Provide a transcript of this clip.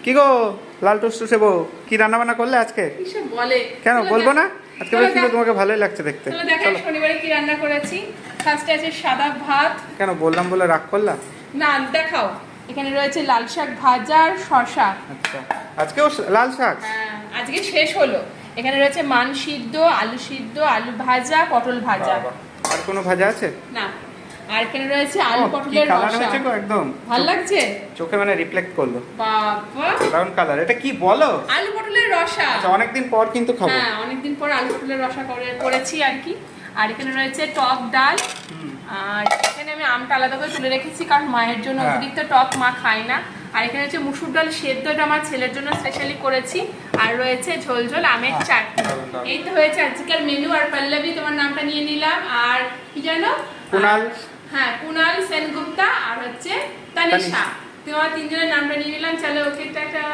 কি গো লাল টুসটুসে বউ, কি রান্না বান্না করলে আজকে? কিসব বলে? কেন বলবো না? আজকে বেশ কিন্তু তোমাকে ভালোই লাগছে দেখতে। চলো দেখাই শনিবারে কি রান্না করেছি। ফার্স্টে আছে সাদা ভাত। কেন বললাম বলে রাগ করলা? না দেখাও, এখানে রয়েছে লাল শাক ভাজা আর শসা। আচ্ছা, আজকেও লাল শাক? হ্যাঁ, আজকে শেষ হলো। এখানে রয়েছে মান সিদ্ধ, আলু ভাজা, পটল ভাজা। বাবা, আর কোনো ভাজা আছে? না, আর এখানে রয়েছে আলু পটলের কালার রসা। হয়েছে গো একদম। ভালো লাগছে? চোখে মানে রিফ্লেক্ট করলো। বাবা, ব্রাউন কালার। এটা কি বলো? আলু পটলের রসা। আচ্ছা, অনেকদিন পর কিন্তু খাবো। হ্যাঁ, অনেকদিন পর আলু পটলের রসা করেছি আর কি। আর এখানে রয়েছে টক ডাল। আর এখানে আমি আমটা আলাদা করে তুলে রেখেছি, কারণ মায়ের জন্য অতিরিক্ত টক মা খায় না। আর এখানে হচ্ছে মুসুর ডাল সেদ্ধ, এটা আমার ছেলের জন্য স্পেশালি করেছি। আর রয়েছে ঝোল ঝোল আমের চাটনি। এই তো হয়েছে আজকের মেনু। আর পল্লবী, তোমার নামটা নিয়ে নিলাম। আর কি জানো? কুনাল। হ্যাঁ, কুনাল সেনগুপ্তা আর হচ্ছে তানিশা। তোমার তিনজনের নামটা নিয়ে নিলাম। চলো, ওকে টাটা।